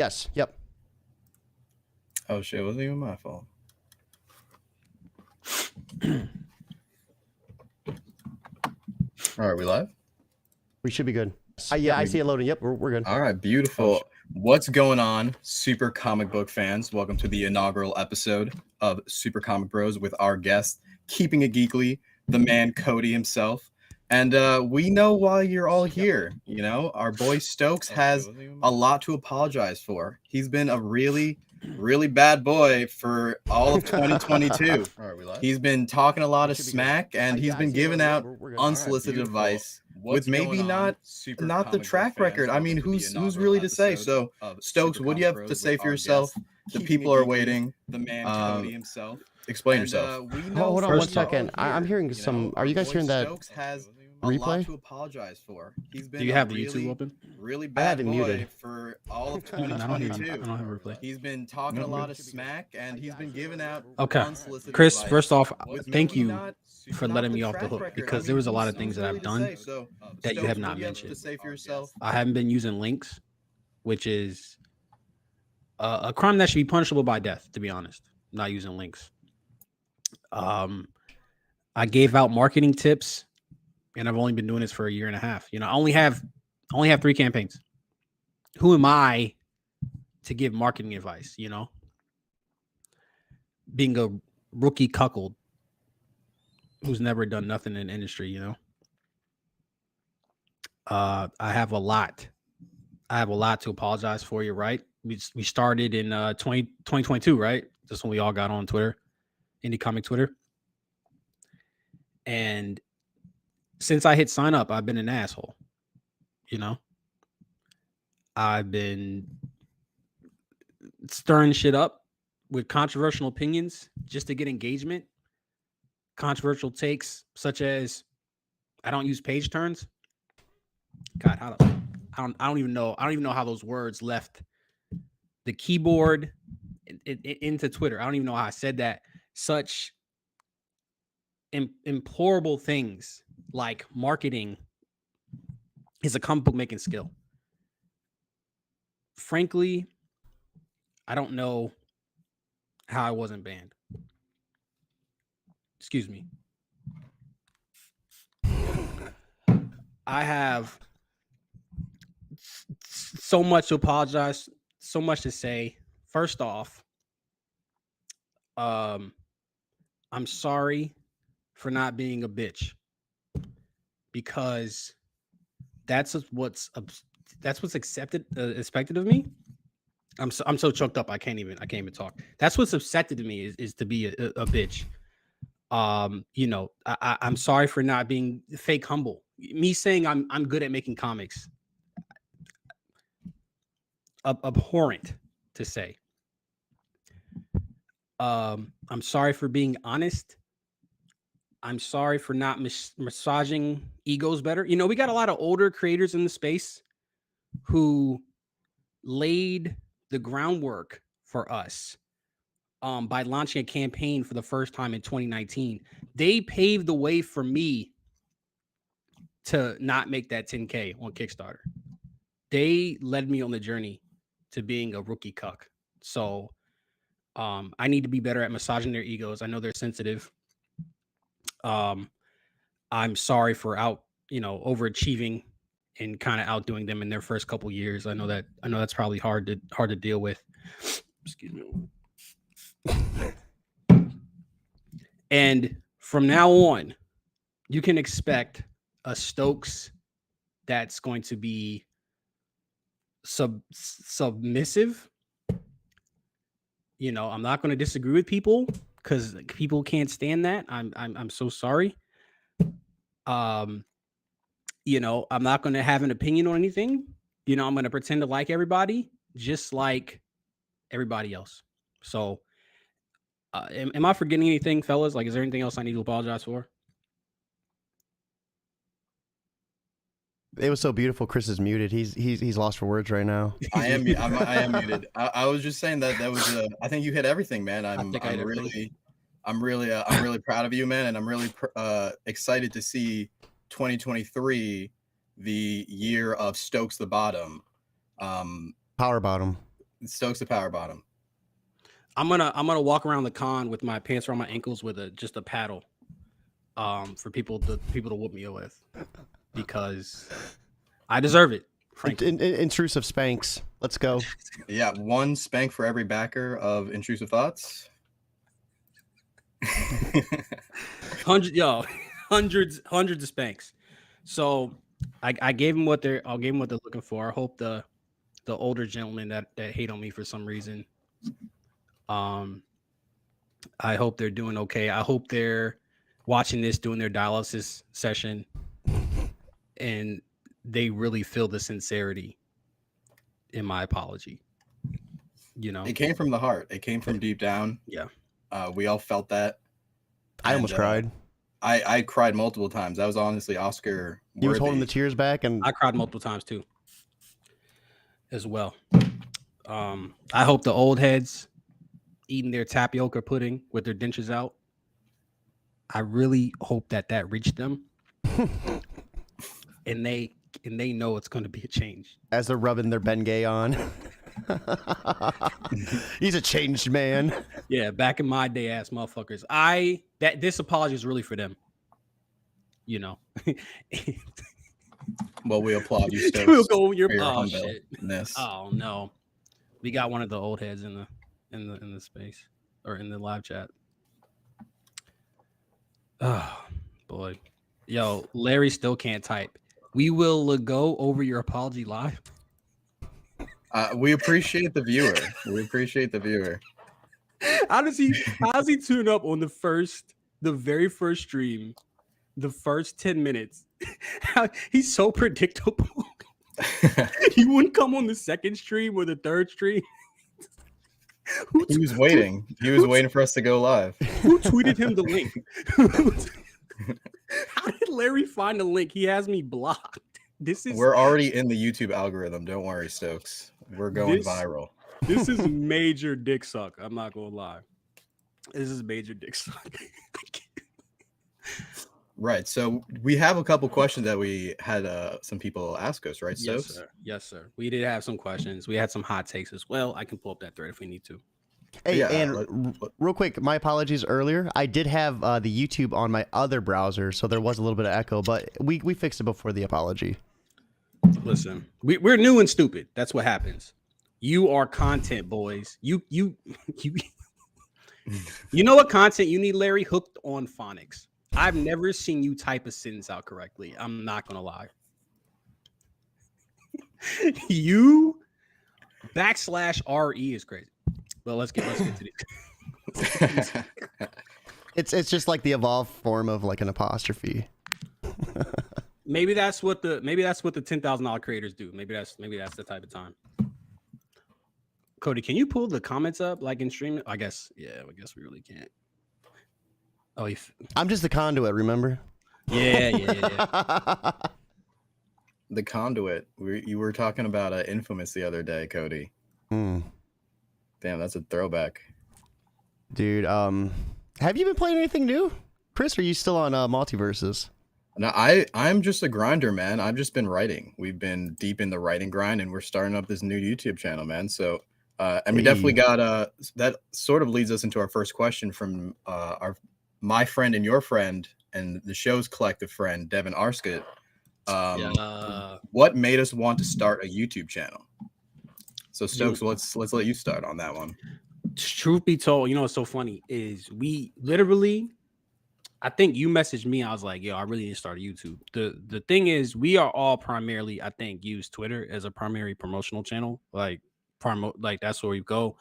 Yes. Yep. Oh shit, it wasn't even my fault. All right, we live? We should be good. Yeah, I see it loading. Yep, we're good. All right, beautiful. What's going on, super comic book fans? Welcome to the inaugural episode of Super Comic Bros with our guest, keeping it geekly, the man Cody himself. And we know why you're all here. You know, our boy Stokes has a lot to apologize for. He's been a really bad boy for all of 2022. He's been talking a lot of smack, and he's been giving out unsolicited advice with maybe not the track record. I mean, who's really to say? So, Stokes, what do you have to say for yourself? The people are waiting. The man Cody himself. Explain yourself. Hold on 1 second. I'm hearing some. Are you guys hearing that replay? To apologize for. He's been Do you have the YouTube open? Really bad boy muted for all of 2022. I don't have a replay. He's been talking a lot of smack, and he's been giving out unsolicited Chris, advice first off, with thank maybe you not for letting me off the track hook, record. because I there was a mean, lot of who's things that really I've to done say? So, that you Stokes, have what not do you mentioned. to say for yourself? I haven't been using links, which is a crime that should be punishable by death, to be honest. Not using links. I gave out marketing tips, and I've only been doing this for a year and a half. You know, I only have 3 campaigns. Who am I to give marketing advice? You know, being a rookie cuckold who's never done nothing in the industry. You know, I have a lot to apologize for. You're right. We started in 2022, right? That's when we all got on Twitter, Indie Comic Twitter. And since I hit sign up, I've been an asshole. You know, I've been stirring shit up with controversial opinions just to get engagement. Controversial takes such as I don't use page turns. God, I don't even know how those words left the keyboard into Twitter. I don't even know how I said that. Such implorable things like marketing is a comic book making skill. Frankly, I don't know how I wasn't banned. Excuse me. I have so much to apologize, so much to say. First off, I'm sorry for not being a bitch, because that's what's expected of me. I'm so choked up I can't even talk. That's what's expected of me is to be a bitch. You know, I'm sorry for not being fake humble. Me saying I'm good at making comics, abhorrent to say. I'm sorry for being honest. I'm sorry for not massaging egos better. You know, we got a lot of older creators in the space who laid the groundwork for us by launching a campaign for the first time in 2019. They paved the way for me to not make that 10K on Kickstarter. They led me on the journey to being a rookie cuck. So I need to be better at massaging their egos. I know they're sensitive. I'm sorry for overachieving and kind of outdoing them in their first couple years. I know that's probably hard to deal with. Excuse me. And from now on, you can expect a Stokes that's going to be submissive. You know, I'm not going to disagree with people because people can't stand that. I'm so sorry. You know, I'm not going to have an opinion on anything. You know, I'm going to pretend to like everybody, just like everybody else. So, am I forgetting anything, fellas? Like, is there anything else I need to apologize for? It was so beautiful. Chris is muted. He's lost for words right now. I am muted. I was just saying that was I think you hit everything, man. I'm really proud of you, man, and I'm really excited to see 2023, the year of Stokes the Bottom. Power bottom. Stokes the power bottom. I'm gonna walk around the con with my pants around my ankles with just a paddle, for people to whoop me with, because I deserve it. Frankly, Intrusive spanks. Let's go. Yeah, 1 spank for every backer of Intrusive Thoughts. hundreds of spanks. So I gave them what they're looking for. I hope the older gentlemen that hate on me for some reason, I hope they're doing okay. I hope they're watching this, doing their dialysis session, and they really feel the sincerity in my apology. You know, It came from the heart. It came from deep down. Yeah. We all felt that. I almost cried. I cried multiple times. That was honestly Oscar worthy. He was holding the tears back, and I cried multiple times too, as well. I hope the old heads eating their tapioca pudding with their dentures out, I really hope that reached them, and they know it's going to be a change as they're rubbing their Bengay on. He's a changed man. Yeah, back in my day, ass motherfuckers. This apology is really for them. You know. Well, we applaud you, Stokes. We'll go your shit. Oh no, we got one of the old heads in the space or in the live chat. Oh boy, yo, Larry still can't type. We will go over your apology live. We appreciate the viewer. We appreciate the viewer. How does he tune up on the very first stream, the first 10 minutes? He's so predictable. He wouldn't come on the second stream or the third stream. He was waiting. He was waiting for us to go live. Who tweeted him the link? How did Larry find the link? He has me blocked. We're already in the YouTube algorithm. Don't worry, Stokes. We're going viral. This is major dick suck. I'm not gonna lie. This is major dick suck. Right. So we have a couple questions that we had some people ask us, right, Stokes? Yes, sir. Yes, sir. We did have some questions. We had some hot takes as well. I can pull up that thread if we need to. Hey, yeah, and real quick, my apologies earlier. I did have the YouTube on my other browser, so there was a little bit of echo, but we fixed it before the apology. Listen, we're new and stupid. That's what happens. You are content, boys. You know what content you need, Larry? Hooked on phonics. I've never seen you type a sentence out correctly. I'm not gonna lie. You /RE is crazy. But let's get to these. It's just like the evolved form of like an apostrophe. Maybe that's what the $10,000 creators do. Maybe that's the type of time. Cody, can you pull the comments up like in stream? I guess we really can't. Oh, I'm just the conduit, remember? Yeah. The conduit. You were talking about Infamous the other day, Cody. Damn, that's a throwback. Dude, have you been playing anything new? Chris, are you still on Multiverses? No, I'm just a grinder, man. I've just been writing. We've been deep in the writing grind, and we're starting up this new YouTube channel, man. So, and we definitely got that sort of leads us into our first question from my friend and your friend and the show's collective friend, Devin Arscott. What made us want to start a YouTube channel? So Stokes, let's let you start on that one. Truth be told, you know what's so funny is we literally, I think you messaged me. I was like, yo, I really need to start a YouTube. The thing is, we are all primarily, I think, use Twitter as a primary promotional channel. Like that's where we go.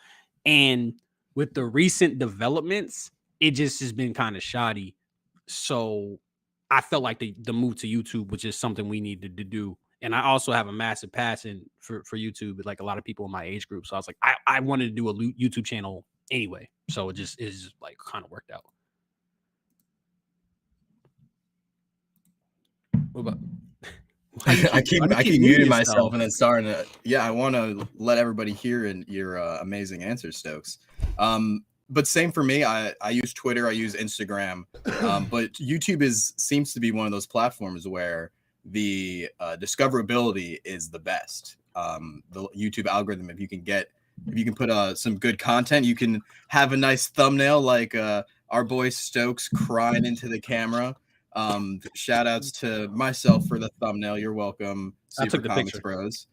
And with the recent developments, it just has been kind of shoddy. So I felt like the move to YouTube was just something we needed to do. And I also have a massive passion for YouTube, like a lot of people in my age group. So I was like, I wanted to do a YouTube channel anyway. So it just like kind of worked out. What about? I keep muting myself and then starting to. Yeah, I want to let everybody hear your amazing answers, Stokes. But same for me. I use Twitter, I use Instagram, but YouTube seems to be one of those platforms where the discoverability is the best. The YouTube algorithm, if you can get if you can put some good content, you can have a nice thumbnail like our boy Stokes crying into the camera. Shout outs to myself for the thumbnail. You're welcome, I Super took the Comics picture. Bros.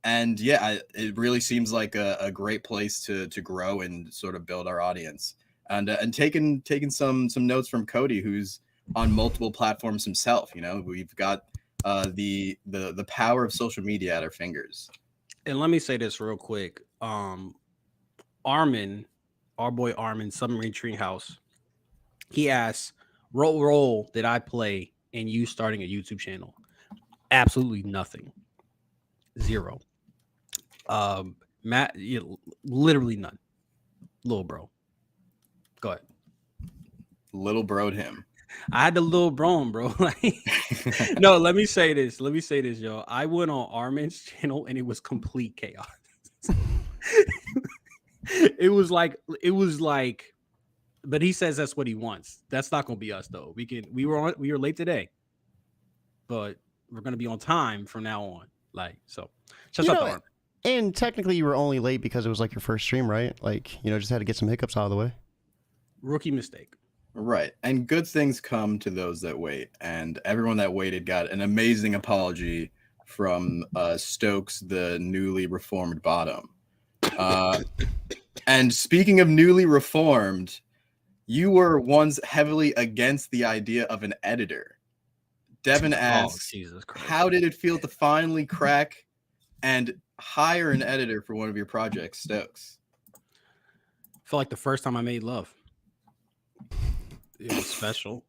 And yeah, it really seems like a great place to grow and sort of build our audience. And taking some notes from Cody, who's on multiple platforms himself. You know, we've got the power of social media at our fingers. And let me say this real quick. Armin, our boy Armin, Submarine Treehouse, he asked, what role did I play in you starting a YouTube channel? Absolutely nothing. Zero. Matt, literally none. Little bro. Go ahead. Little broed him. I had the little bro him, bro. Like, no, let me say this, yo. I went on Armin's channel and it was complete chaos. it was like, but he says that's what he wants. That's not gonna be us though. We were late today, but we're gonna be on time from now on. Like, so shut up, Armin. And technically you were only late because it was like your first stream, right? Like, just had to get some hiccups out of the way. Rookie mistake. Right. And good things come to those that wait. And everyone that waited got an amazing apology from Stokes, the newly reformed bottom. And speaking of newly reformed, you were once heavily against the idea of an editor. Devin asks, how did it feel to finally crack and hire an editor for one of your projects, Stokes? I felt like the first time I made love. It was special.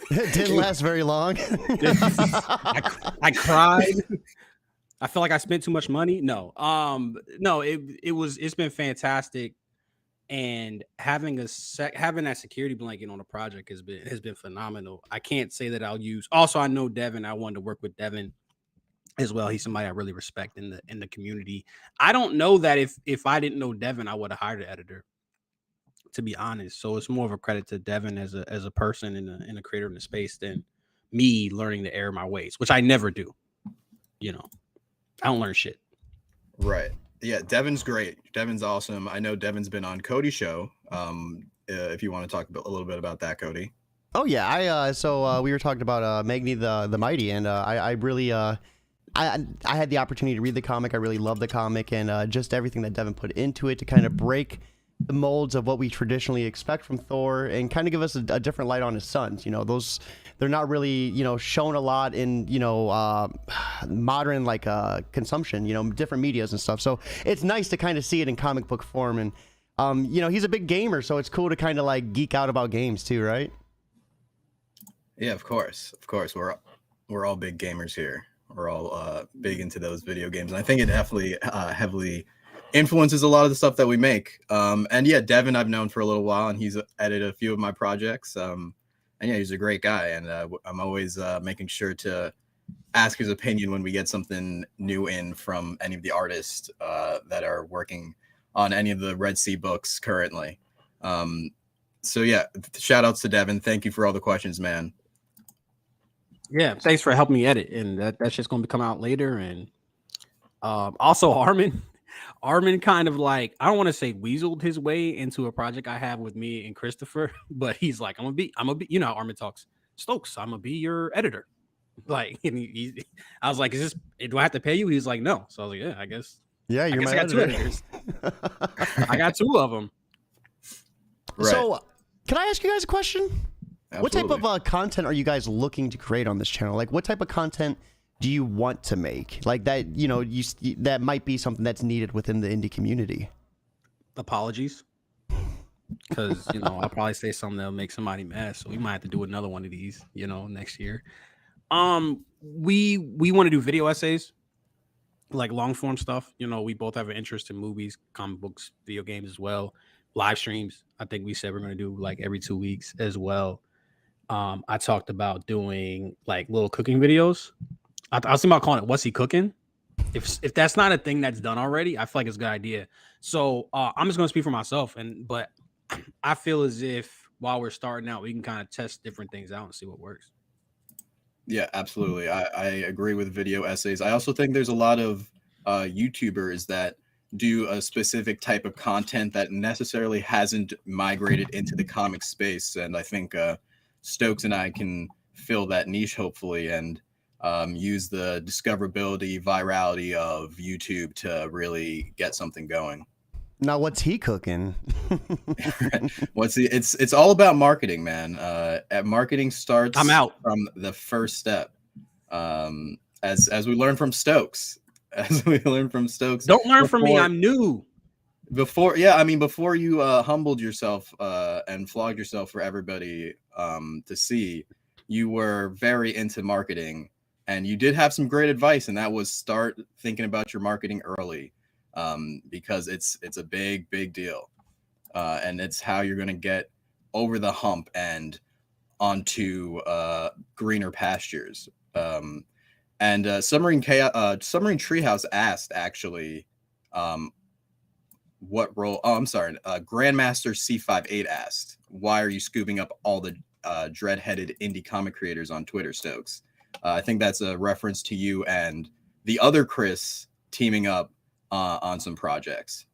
It didn't last very long. I cried. I felt like I spent too much money. No, it's been fantastic. And having that security blanket on a project has been phenomenal. I can't say that I'll use. Also, I know Devin. I wanted to work with Devin as well. He's somebody I really respect in the community. I don't know that if I didn't know Devin, I would have hired an editor, to be honest. So it's more of a credit to Devin as a person and a creator in the space than me learning to air my ways, which I never do. I don't learn shit. Right. Yeah, Devin's great. Devin's awesome. I know Devin's been on Cody's show. If you want to talk a little bit about that, Cody. Oh yeah, so we were talking about Magni the Mighty, and I really I had the opportunity to read the comic. I really love the comic, and just everything that Devin put into it to kind of break the molds of what we traditionally expect from Thor and kind of give us a different light on his sons. Those, they're not really, shown a lot in, modern like consumption, different medias and stuff. So it's nice to kind of see it in comic book form. And, he's a big gamer, so it's cool to kind of like geek out about games too, right? Yeah, of course. We're all big gamers here. We're all big into those video games. And I think it definitely heavily influences a lot of the stuff that we make. And yeah, Devin I've known for a little while, and he's edited a few of my projects. And yeah, he's a great guy, and I'm always making sure to ask his opinion when we get something new in from any of the artists that are working on any of the Red Sea books currently. So yeah, shout outs to Devin. Thank you for all the questions, man. Yeah, thanks for helping me edit, and that's just going to come out later. And also Armin kind of like, I don't want to say weaseled his way into a project I have with me and Christopher, but he's like, I'm gonna be, you know how Armin talks, Stokes, I'm gonna be your editor. Like, and I was like, do I have to pay you? He's like, no. So I was like, yeah, I guess. Yeah, you're my editor. I got 2 editors. I got 2 of them. Right. So can I ask you guys a question? Absolutely. What type of content are you guys looking to create on this channel? Like, what type of content do you want to make? Like that, that might be something that's needed within the indie community. Apologies. Because, I'll probably say something that'll make somebody mad. So we might have to do another one of these, next year. We want to do video essays, like long form stuff. We both have an interest in movies, comic books, video games as well. Live streams. I think we said we're going to do like every 2 weeks as well. I talked about doing like little cooking videos. I was thinking about calling it "What's He Cooking?" If that's not a thing that's done already, I feel like it's a good idea. So I'm just going to speak for myself, but I feel as if while we're starting out, we can kind of test different things out and see what works. Yeah, absolutely. I agree with video essays. I also think there's a lot of YouTubers that do a specific type of content that necessarily hasn't migrated into the comic space. And I think Stokes and I can fill that niche, hopefully, and use the discoverability, virality of YouTube to really get something going. Now, what's he cooking? It's all about marketing, man. Marketing starts I'm out. from the first step. As we learned from Stokes. Don't learn from me. I'm new. Before you humbled yourself and flogged yourself for everybody to see, you were very into marketing, and you did have some great advice, and that was start thinking about your marketing early, because it's a big deal, and it's how you're going to get over the hump and onto greener pastures. And Submarine Treehouse asked, actually, what role? Oh, I'm sorry. Grandmaster C58 asked, why are you scooping up all the dread-headed indie comic creators on Twitter, Stokes? I think that's a reference to you and the other Chris teaming up on some projects.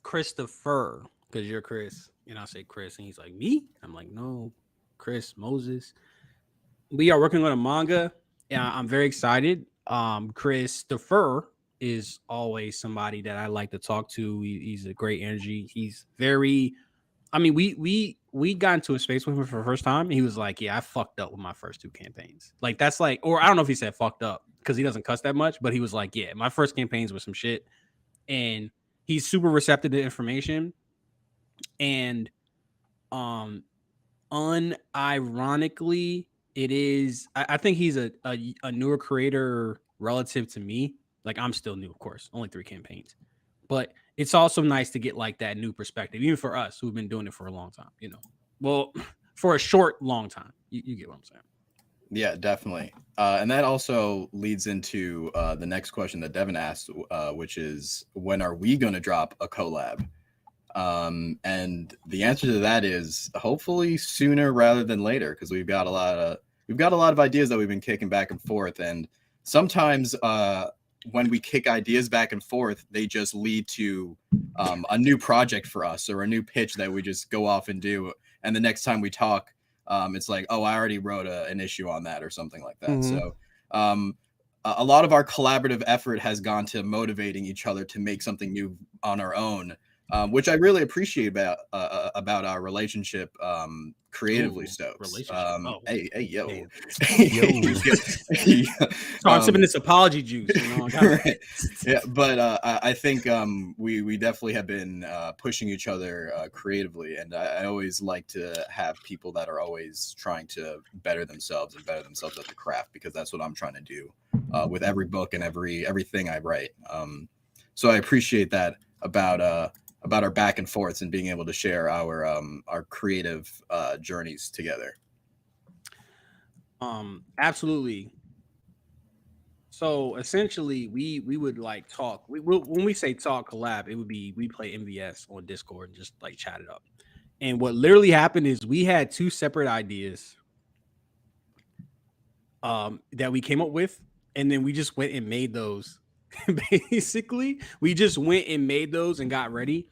Christopher, because you're Chris. And I say Chris, and he's like, me? I'm like, no, Chris Moses. We are working on a manga. I'm very excited. Christopher is always somebody that I like to talk to. He's a great energy. He's very, I mean, we got into a space with him for the first time. And he was like, yeah, I fucked up with my first 2 campaigns. Like, that's like, or I don't know if he said fucked up because he doesn't cuss that much, but he was like, yeah, my first campaigns were some shit. And he's super receptive to information. And unironically, it is, I think he's a newer creator relative to me. Like, I'm still new, of course, only 3 campaigns, but it's also nice to get like that new perspective, even for us who've been doing it for a long time, well, for a long time, you get what I'm saying. Yeah, definitely. And that also leads into the next question that Devin asked, which is, when are we going to drop a collab? And the answer to that is hopefully sooner rather than later, because we've got a lot of ideas that we've been kicking back and forth, and sometimes when we kick ideas back and forth, they just lead to a new project for us or a new pitch that we just go off and do, and the next time we talk, it's like, oh, I already wrote an issue on that or something like that. Mm-hmm. So a lot of our collaborative effort has gone to motivating each other to make something new on our own, which I really appreciate about our relationship creatively. Stokes. Hey, yo. I'm sipping this apology juice. Right. Yeah, but I think we definitely have been pushing each other creatively, and I always like to have people that are always trying to better themselves at the craft, because that's what I'm trying to do with every book and everything I write. So I appreciate that about our back and forths and being able to share our creative journeys together. Absolutely. So essentially, we would like talk. When we say talk collab, it would be we play MVS on Discord and just like chat it up. And what literally happened is we had 2 separate ideas that we came up with, and then we just went and made those. Basically, we just went and made those and got ready,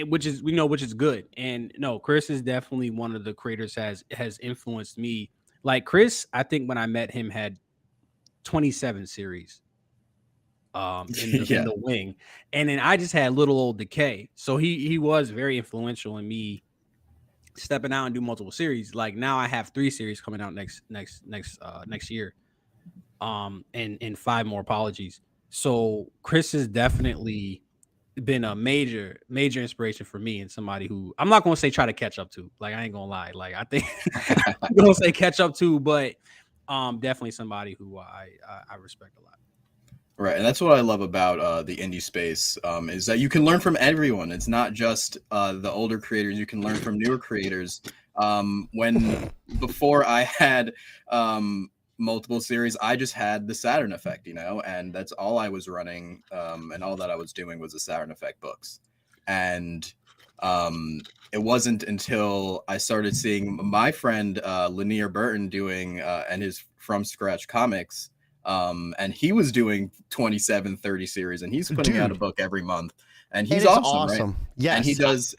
which is good. And no, Chris is definitely one of the creators has influenced me. Like, Chris, I think when I met him, had 27 series in the wing, and then I just had little old Decay. So he was very influential in me stepping out and do multiple series. Like, now I have 3 series coming out next year, and 5 more apologies. So Chris has definitely been a major inspiration for me, and somebody who I'm not going to say try to catch up to. Like, I ain't going to lie. Like, I think I'm going to say catch up to, but definitely somebody who I respect a lot. Right, and that's what I love about the indie space, is that you can learn from everyone. It's not just the older creators. You can learn from newer creators. Before I had multiple series, I just had the Saturn Effect, and that's all I was running, and all that I was doing was the Saturn Effect books. And it wasn't until I started seeing my friend Lanier Burton doing and his From Scratch Comics And he was doing 27, 30 series, and he's putting out a book every month, and he's it's awesome, right? Yes. And he does,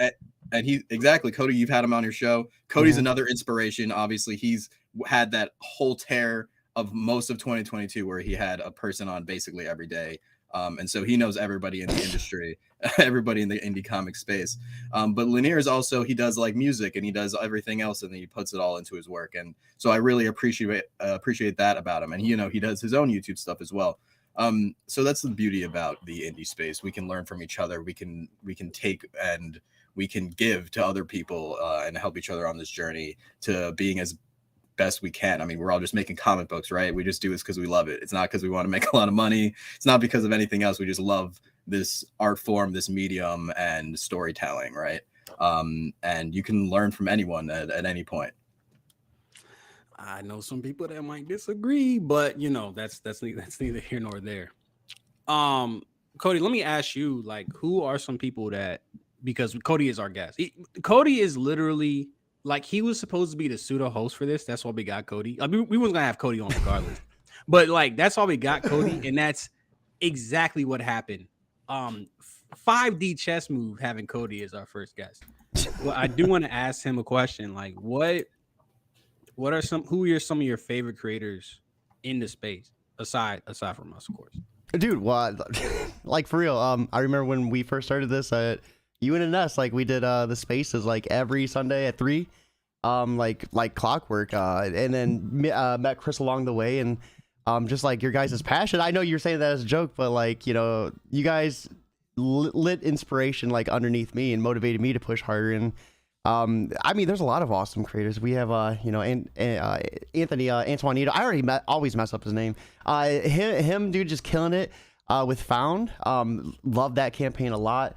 and he exactly, Cody, you've had him on your show. Cody's another inspiration. Obviously, he's had that whole tear of most of 2022 where he had a person on basically every day. And so he knows everybody in the industry, everybody in the indie comic space. But Lanier is also, he does like music and he does everything else, and then he puts it all into his work. And so I really appreciate that about him. And he does his own YouTube stuff as well. So that's the beauty about the indie space. We can learn from each other. We can take and we can give to other people and help each other on this journey to being as best we can. I mean, we're all just making comic books, right? We just do this because we love it. It's not because we want to make a lot of money. It's not because of anything else. We just love this art form, this medium, and storytelling, right? And you can learn from anyone at any point. I know some people that might disagree, but that's neither here nor there. Cody, let me ask you, like, who are some people that, because Cody is our guest. Cody is literally, like, he was supposed to be the pseudo host for this. That's why we got Cody. I mean, we wasn't gonna have Cody on regardless, but like, that's why we got Cody, and that's exactly what happened. 5D chess move having Cody as our first guest. Well, I do want to ask him a question. Like, who are some of your favorite creators in the space aside from us, of course? Dude, well, like, for real. I remember when we first started this, you and us, like, we did the spaces like every Sunday at 3, like clockwork, and then met Chris along the way, and just like your guys' passion. I know you're saying that as a joke, but like, you guys lit inspiration like underneath me and motivated me to push harder. And I mean, there's a lot of awesome creators. We have Anthony Antoinito. I always mess up his name. Him, dude, just killing it with Found. Love that campaign a lot.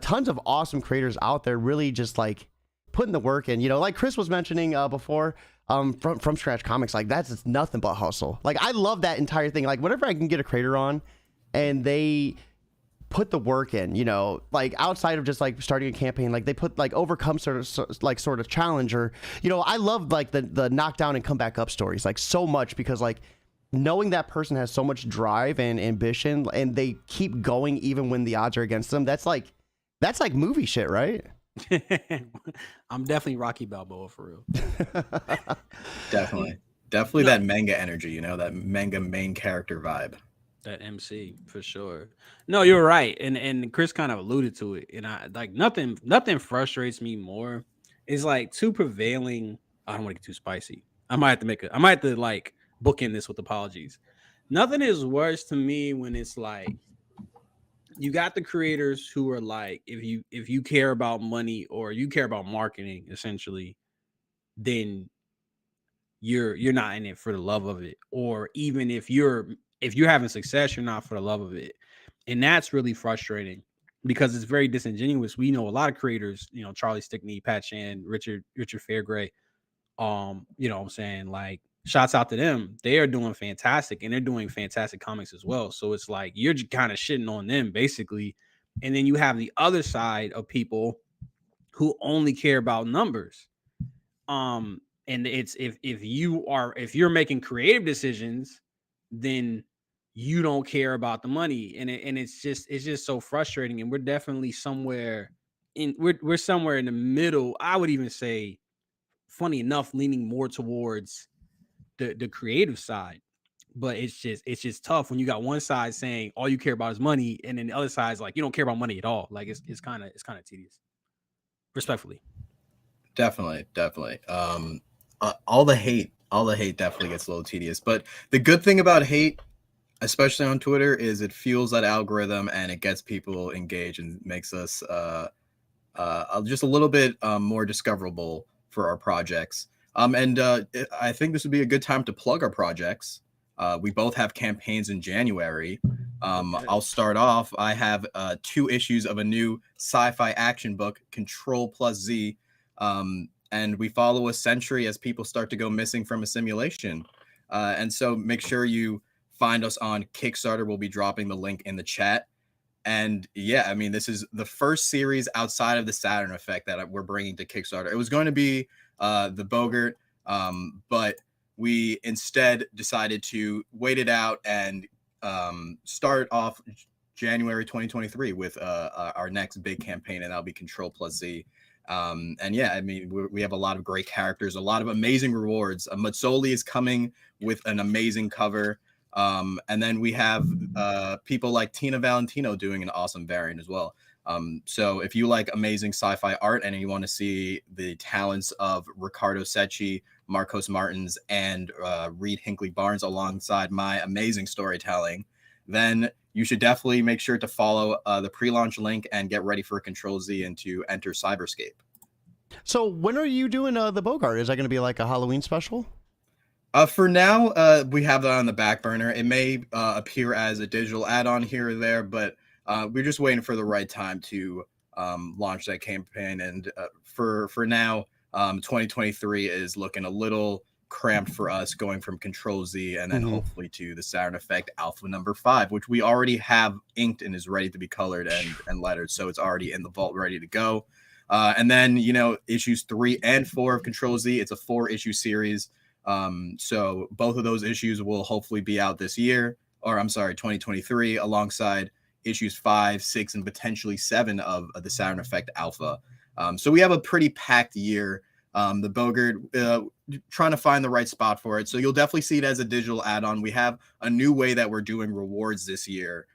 Tons of awesome creators out there, really just like putting the work in. Like Chris was mentioning before, from Scratch Comics, like that's just nothing but hustle. Like, I love that entire thing. Like, whenever I can get a creator on and they put the work in, like outside of just like starting a campaign, like they put like overcome sort of challenge, or I love like the knockdown and come back up stories like so much, because like knowing that person has so much drive and ambition and they keep going even when the odds are against them, that's like movie shit, right? I'm definitely Rocky Balboa for real. Definitely that manga energy, that manga main character vibe. That MC for sure. No, you're right, and Chris kind of alluded to it, and I like nothing frustrates me more is like too prevailing. I don't want to get too spicy. I might have to like bookend this with apologies. Nothing is worse to me when it's like you got the creators who are like, if you care about money or you care about marketing, essentially, then you're not in it for the love of it, or even if you're having success, you're not for the love of it. And that's really frustrating because it's very disingenuous. We know a lot of creators, Charlie Stickney, Pat Chan, Richard Fairgray. What I'm saying, like, shouts out to them. They are doing fantastic, and they're doing fantastic comics as well. So it's like you're kind of shitting on them basically. And then you have the other side of people who only care about numbers. And it's if you're making creative decisions, then you don't care about the money, and it's just so frustrating. And we're definitely somewhere we're somewhere in the middle. I would even say, funny enough, leaning more towards the creative side. But it's just tough when you got one side saying all you care about is money, and then the other side's like you don't care about money at all. Like it's kind of tedious, respectfully. Definitely. All the hate definitely gets a little tedious. But the good thing about hate, especially on Twitter, is it fuels that algorithm and it gets people engaged and makes us just a little bit more discoverable for our projects. And I think this would be a good time to plug our projects. We both have campaigns in January. I'll start off. I have 2 issues of a new sci-fi action book, Control Plus Z. And we follow a century as people start to go missing from a simulation. And so make sure you find us on Kickstarter. We'll be dropping the link in the chat. And yeah, I mean, this is the first series outside of the Saturn Effect that we're bringing to Kickstarter. It was going to be the Bogart, but we instead decided to wait it out and start off January 2023 with our next big campaign, and that'll be Control+Z. And yeah, I mean, we have a lot of great characters, a lot of amazing rewards. Mazzoli is coming with an amazing cover. And then we have people like Tina Valentino doing an awesome variant as well. So if you like amazing sci-fi art and you want to see the talents of Ricardo Secchi, Marcos Martins, and Reed Hinckley Barnes alongside my amazing storytelling, then you should definitely make sure to follow the pre-launch link and get ready for Control-Z and to enter Cyberscape. So when are you doing the Bogart? Is that going to be like a Halloween special? For now, we have that on the back burner. It may appear as a digital add-on here or there, but we're just waiting for the right time to launch that campaign. And for now, 2023 is looking a little cramped for us, going from Control-Z and then hopefully to the Saturn Effect Alpha number 5, which we already have inked and is ready to be colored and lettered. So it's already in the vault, ready to go. And then, you know, issues 3 and 4 of Control-Z, it's a 4-issue series. So both of those issues will hopefully be out this year, or I'm sorry, 2023, alongside issues 5, 6, and potentially 7 of the Saturn Effect Alpha. So we have a pretty packed year. The Bogart, trying to find the right spot for it. So you'll definitely see it as a digital add-on. We have a new way that we're doing rewards this year,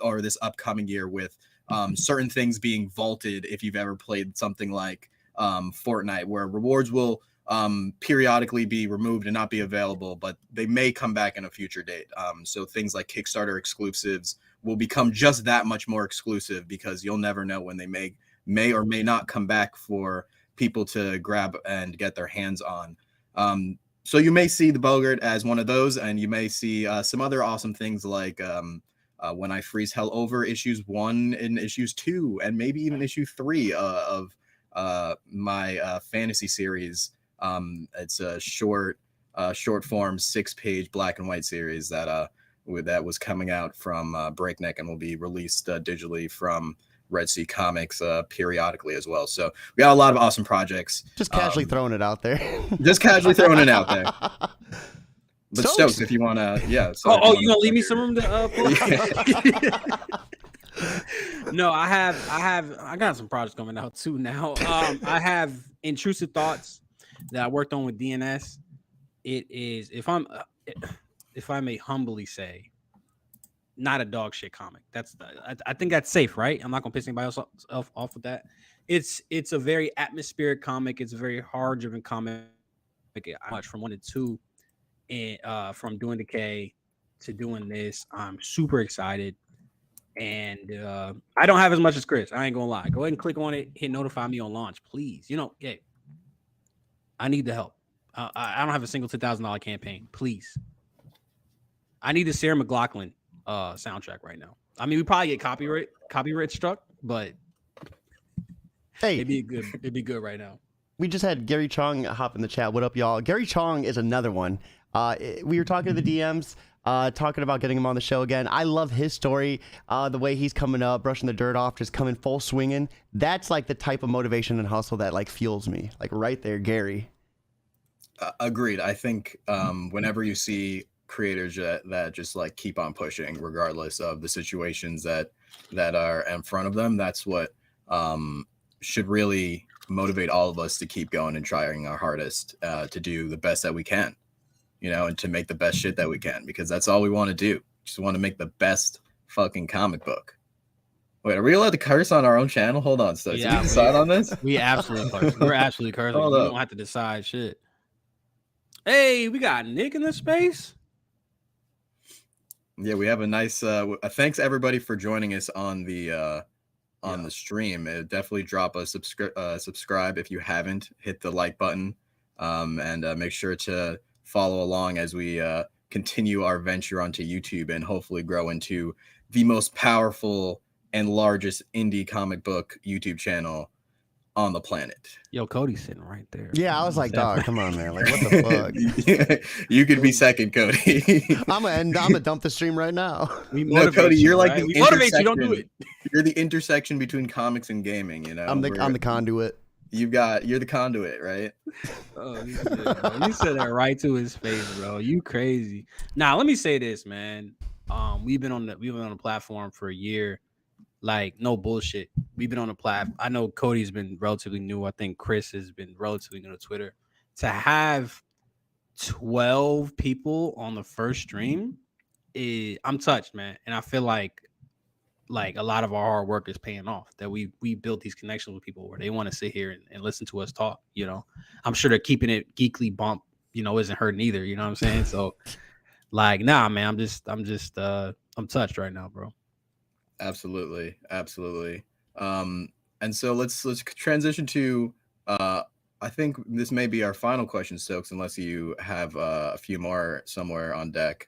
or this upcoming year, with certain things being vaulted. If you've ever played something like Fortnite, where rewards will periodically be removed and not be available, but they may come back in a future date. So things like Kickstarter exclusives will become just that much more exclusive, because you'll never know when they may or may not come back for people to grab and get their hands on. So you may see the Bogart as one of those, and you may see some other awesome things like When I Freeze Hell Over issues 1 and issues 2, and maybe even issue 3 of my fantasy series. It's a short form 6-page black and white series that was coming out from Breakneck and will be released digitally from Red Sea Comics periodically as well. So we got a lot of awesome projects. Just casually throwing it out there. Just casually throwing it out there. But Stokes, if you want to, yeah. So you gonna leave me some room to? No, I got some projects coming out too now. I have Intrusive Thoughts that I worked on with DNS. It is, if I may humbly say, not a dog shit comic. I think that's safe, right? I'm not gonna piss anybody else off with that. It's a very atmospheric comic. It's a very hard driven comic. Much from 1 to 2, and from doing Decay to doing this, I'm super excited. And I don't have as much as Chris. I ain't gonna lie. Go ahead and click on it. Hit notify me on launch, please. You know, yeah. I need the help. I don't have a single $10,000 campaign. Please. I need the Sarah McLachlan soundtrack right now. I mean, we probably get copyright struck, but hey, it'd be good right now. We just had Gary Chong hop in the chat. What up, y'all? Gary Chong is another one. We were talking to the DMs, talking about getting him on the show again. I love his story, the way he's coming up, brushing the dirt off, just coming full swinging. That's like the type of motivation and hustle that like fuels me. Like right there, Gary. Agreed. I think whenever you see creators that just like keep on pushing regardless of the situations that are in front of them, that's what should really motivate all of us to keep going and trying our hardest to do the best that we can, you know, and to make the best shit that we can, because that's all we want to do. Just want to make the best fucking comic book. Wait, are we allowed to curse on our own channel? Hold on, so did we decide on this? We absolutely curse. We're absolutely cursing. We don't have to decide shit. Hey, we got Nick in the space. Yeah, we have a nice thanks everybody for joining us on the stream. Definitely drop a subscribe if you haven't. Hit the like button, and make sure to follow along as we continue our venture onto YouTube and hopefully grow into the most powerful and largest indie comic book YouTube channel on the planet. Yo, Cody's sitting right there. Yeah, I was like, dog, come on, man. Like, what the fuck? You could be second, Cody. I'm gonna dump the stream right now. No, Cody, you're like we motivate you. Don't do it. You're the intersection between comics and gaming. You know, I'm the conduit. You're the conduit, right? Oh shit, bro. You said that right to his face, bro. You crazy. Now, let me say this, man. We've been on the platform for a year. Like, no bullshit. We've been on the platform. I know Cody's been relatively new. I think Chris has been relatively new to Twitter. To have 12 people on the first stream, I'm touched, man. And I feel like a lot of our hard work is paying off, that we built these connections with people where they want to sit here and listen to us talk. I'm sure they're keeping it geekly bump, isn't hurting either. You know what I'm saying? So like, nah, man, I'm touched right now, bro. Absolutely. And so let's transition to I think this may be our final question, Stokes, unless you have a few more somewhere on deck.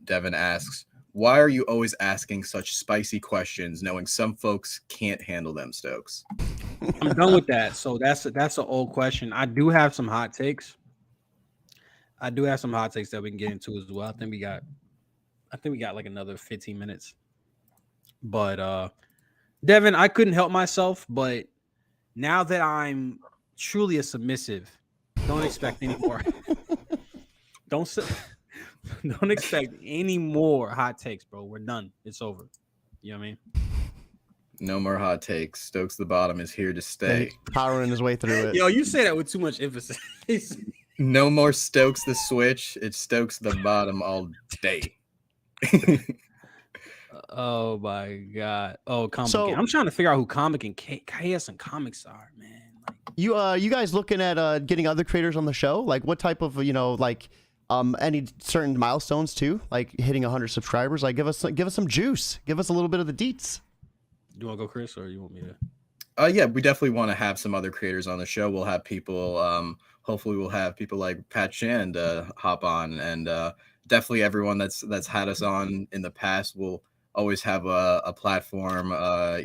Devin asks, why are you always asking such spicy questions, knowing some folks can't handle them, Stokes? I'm done with that. So that's an old question. I do have some hot takes. that we can get into as well. I think we got like another 15 minutes. But Devin, I couldn't help myself, but now that I'm truly a submissive, don't expect any more. don't expect any more hot takes, bro. We're done. It's over. You know what I mean? No more hot takes. Stokes the Bottom is here to stay. Powering his way through it. Yo, you say that with too much emphasis. No more Stokes the Switch. It's Stokes the Bottom all day. Oh my god. Oh, Comic. I'm trying to figure out who Comic and KS and Comics are, man. Like, you guys looking at getting other creators on the show? Like, what type of any certain milestones too? Like hitting 100 subscribers? Like, give us some juice. Give us a little bit of the deets. Do you want to go, Chris, or you want me to? Yeah, we definitely want to have some other creators on the show. We'll have people. Hopefully, we'll have people like Pat Shand hop on, and definitely everyone that's had us on in the past will always have a platform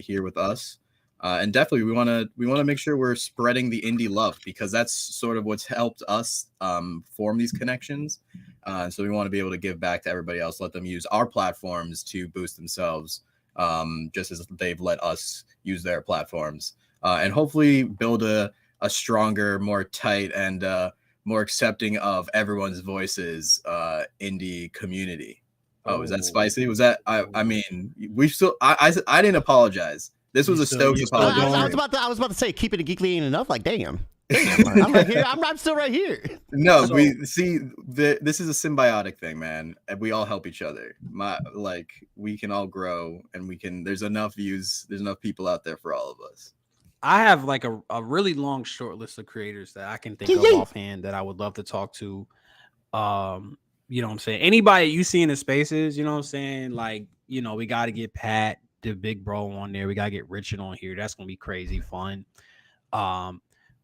here with us. And definitely, we want to make sure we're spreading the indie love, because that's sort of what's helped us form these connections. So we want to be able to give back to everybody else, let them use our platforms to boost themselves, just as they've let us use their platforms, and hopefully build a stronger, more tight, and more accepting of everyone's voices indie community. Oh, is that spicy? Was that? I mean, we still. I didn't apologize. This was a Stokes apology. I was about to say, keep it a geekly ain't enough. Like, damn. I'm right here. I'm still right here. No, we see this is a symbiotic thing, man. And we all help each other. We can all grow, and there's enough views, there's enough people out there for all of us. I have like a really long short list of creators that I can think of offhand that I would love to talk to. You know what I'm saying? Anybody you see in the spaces, you know what I'm saying? Like, we got to get Pat, the big bro, on there. We got to get Richard on here. That's going to be crazy fun.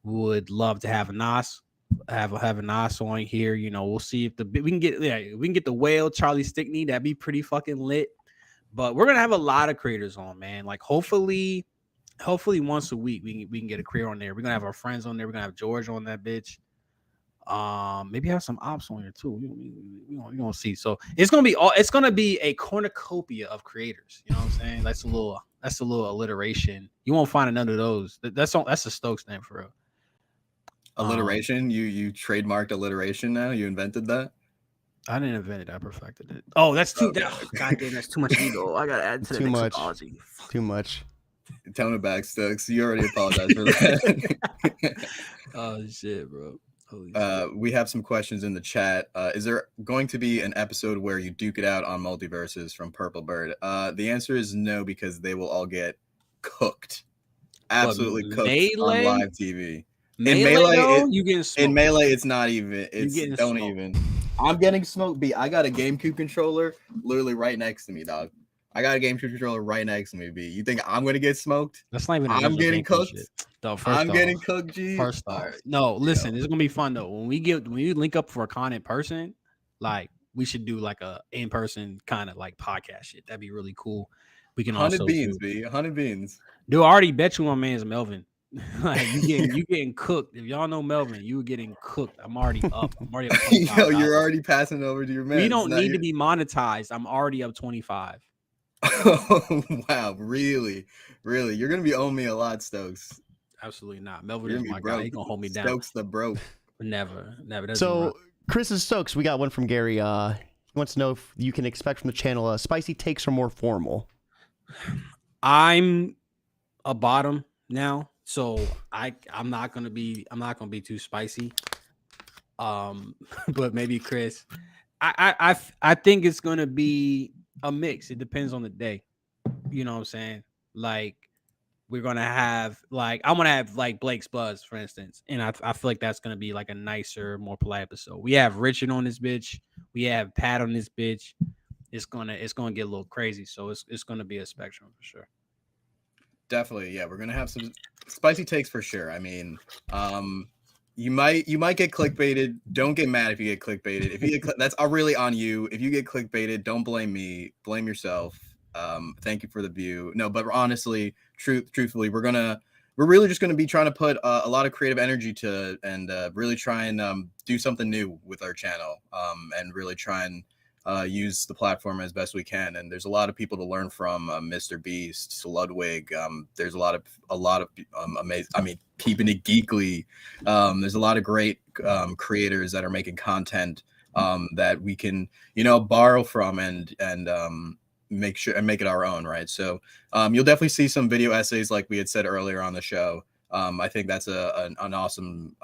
Would love to have a Nas, have a Nas on here. We'll see if we can get the whale, Charlie Stickney. That'd be pretty fucking lit. But we're going to have a lot of creators on, man. Like, hopefully once a week we can get a creator on there. We're going to have our friends on there. We're going to have George on that bitch. Maybe have some ops on here too. We're gonna see. So it's gonna be a cornucopia of creators. You know what I'm saying? That's a little alliteration. You won't find none of those. That's a Stokes name for real. Alliteration? You trademarked alliteration now? You invented that? I didn't invent it. I perfected it. Oh, that's too. God damn, that's too much ego. I gotta add to too much. Apology. Too much. Tone it back, Stokes. You already apologized for that. Oh shit, bro. We have some questions in the chat. Is there going to be an episode where you duke it out on multiverses from Purple Bird? The answer is no, because they will all get cooked. Absolutely cooked on live TV. In Melee, it's not even. I'm getting smoked. I got a GameCube controller literally right next to me, dog. I got a GameCube controller right next to me, B. You think I'm gonna get smoked? That's not even. I'm getting cooked. Getting cooked, G. First off, no. Listen, it's gonna be fun though. When we link up for a con in person, like we should do like a in person kind of like podcast shit. That'd be really cool. We can 100 beans, B. 100 beans. Dude, I already bet you my man's Melvin. Like you getting cooked. If y'all know Melvin, you were getting cooked. I'm already up. Yo, you're already passing over to your man. We don't need to be monetized. I'm already up 25. Oh, wow, really? You're gonna be owing me a lot, Stokes. Absolutely not. Melvin You're is gonna my be guy. broke. He gonna hold me down. Stokes the broke. Never. That's So, Chris and Stokes, we got one from Gary. He wants to know if you can expect from the channel spicy takes or more formal. I'm a bottom now, so I'm not gonna be too spicy. But maybe Chris. I think it's gonna be a mix. It depends on the day. You know what I'm saying? Like we're gonna have I'm gonna have like Blake's Buzz, for instance, and I feel like that's gonna be like a nicer, more polite episode. We have Richard on this bitch. We have Pat on this bitch. It's gonna get a little crazy. So it's gonna be a spectrum for sure. Definitely, yeah. We're gonna have some spicy takes for sure. I mean, you might get clickbaited. Don't get mad if you get clickbaited. If you get that's really on you. If you get clickbaited, don't blame me. Blame yourself. Thank you for the view. No, but honestly, truthfully, we're really just gonna be trying to put a lot of creative energy to and really try and do something new with our channel. And really try and use the platform as best we can. And there's a lot of people to learn from, Mr. Beast, Ludwig. There's a lot of amazing. I mean, keeping it geekly. There's a lot of great creators that are making content that we can, borrow from and make it our own, right? So you'll definitely see some video essays, like we had said earlier on the show. I think that's an awesome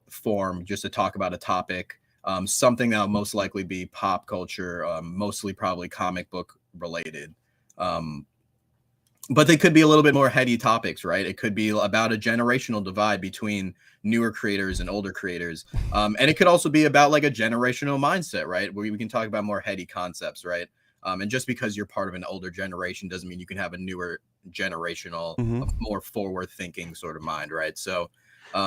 form just to talk about a topic. Something that'll most likely be pop culture, mostly probably comic book related. But they could be a little bit more heady topics, right? It could be about a generational divide between newer creators and older creators. And it could also be about like a generational mindset, right? Where we can talk about more heady concepts, right? And just because you're part of an older generation doesn't mean you can have a newer generational, more forward thinking sort of mind, right? So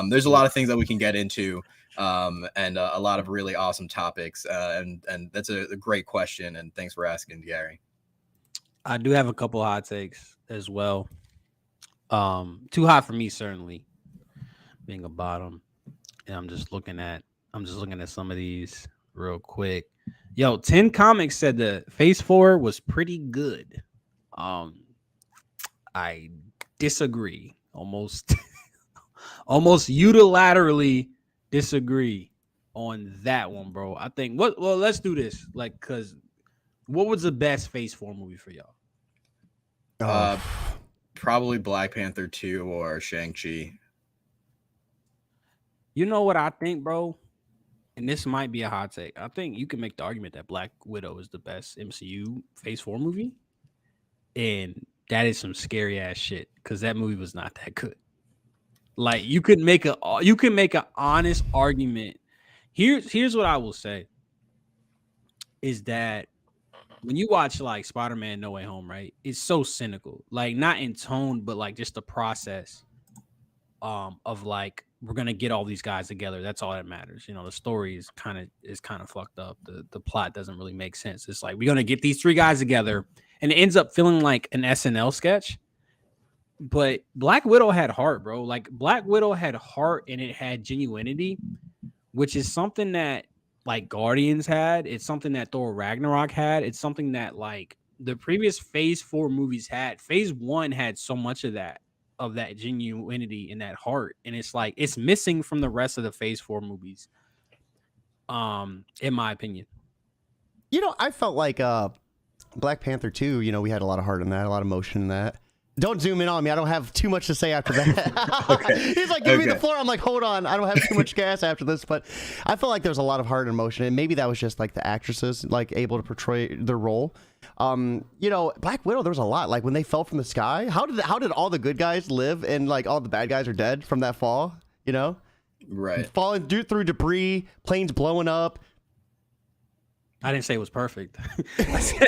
there's a lot of things that we can get into. And a lot of really awesome topics. And that's a great question. And thanks for asking, Gary. I do have a couple hot takes as well. Too hot for me, certainly, being a bottom. And I'm just looking at some of these real quick. Yo, 10 Comics said the Phase 4 was pretty good. I disagree. Almost unilaterally disagree on that one, bro. I think let's do this. Like, cause what was the best Phase 4 movie for y'all? Probably Black Panther 2 or Shang-Chi. You know what I think, bro? And this might be a hot take. I think you can make the argument that Black Widow is the best MCU Phase 4 movie. And that is some scary ass shit, because that movie was not that good. Like, you can make an honest argument. Here's what I will say is that when you watch like Spider-Man No Way Home, right? It's so cynical. Like, not in tone, but like just the process of like, we're gonna get all these guys together. That's all that matters. The story is kind of fucked up. The plot doesn't really make sense. It's like, we're gonna get these three guys together, and it ends up feeling like an SNL sketch. But Black Widow had heart, bro. Like, Black Widow had heart, and it had genuinity, which is something that like Guardians had. It's something that Thor Ragnarok had. It's something that like the previous Phase 4 movies had. Phase 1 had so much of that genuinity and that heart, and it's like it's missing from the rest of the Phase 4 movies. In my opinion, I felt like Black Panther 2. We had a lot of heart in that, a lot of emotion in that. Don't zoom in on me. I don't have too much to say after that. Okay. He's like, give me the floor. I'm like, hold on. I don't have too much gas after this. But I feel like there's a lot of heart and emotion. And maybe that was just like the actresses like able to portray their role. Black Widow, there was a lot. Like when they fell from the sky, how did all the good guys live and like all the bad guys are dead from that fall? Right. Falling through debris, planes blowing up. I didn't say it was perfect. I said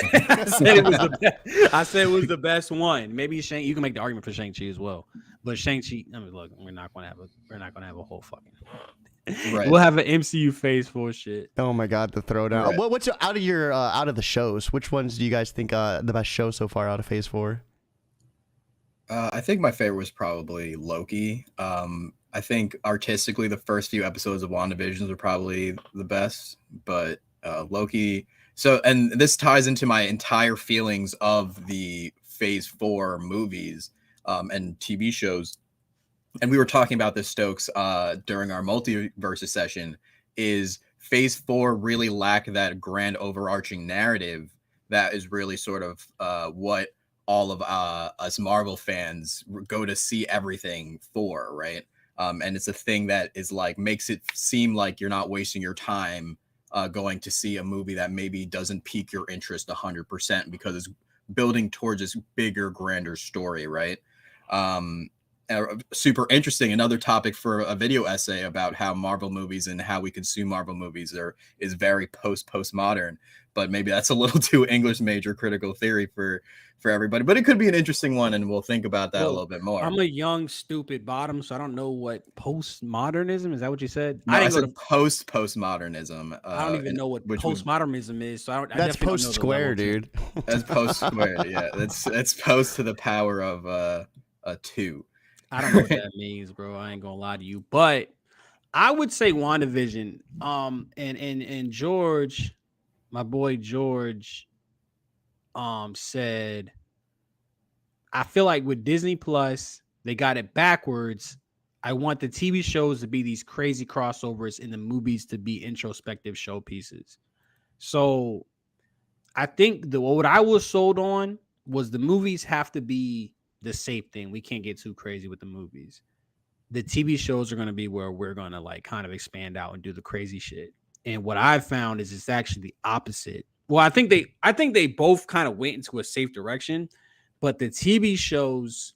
it was the best one. Maybe you can make the argument for Shang-Chi as well. But Shang-Chi, I mean, look, we're not gonna have a whole fucking. Right. We'll have an MCU Phase 4 shit. Oh my god, the throwdown. Right. What's out of the shows? Which ones do you guys think the best show so far out of Phase 4? I think my favorite was probably Loki. I think artistically, the first few episodes of WandaVision were probably the best, but Loki. So, and this ties into my entire feelings of the Phase 4 movies and TV shows. and we were talking about this, Stokes, during our multiverses session, is phase 4 really lack that grand overarching narrative that is really sort of what all of us Marvel fans go to see everything for, right? And it's a thing that is like makes it seem like you're not wasting your time going to see a movie that maybe doesn't pique your interest 100% because it's building towards this bigger, grander story, right? Super interesting. Another topic for a video essay about how Marvel movies and how we consume Marvel movies is very postmodern. But maybe that's a little too English major critical theory for everybody. But it could be an interesting one, and we'll think about that a little bit more. I'm a young, stupid bottom, so I don't know what postmodernism is. That what you said? No, I said postmodernism. I don't even know what postmodernism is. So that's post square, dude. That's post square. Yeah, that's post to the power of a 2. I don't know what that means, bro. I ain't gonna lie to you, but I would say WandaVision. And George, my boy George, said, I feel like with Disney Plus, they got it backwards. I want the TV shows to be these crazy crossovers and the movies to be introspective showpieces. So I think what I was sold on was the movies have to be the safe thing. We can't get too crazy with the movies. The TV shows are going to be where we're going to like kind of expand out and do the crazy shit. And what I've found is it's actually the opposite. Well, I think they both kind of went into a safe direction, but the TV shows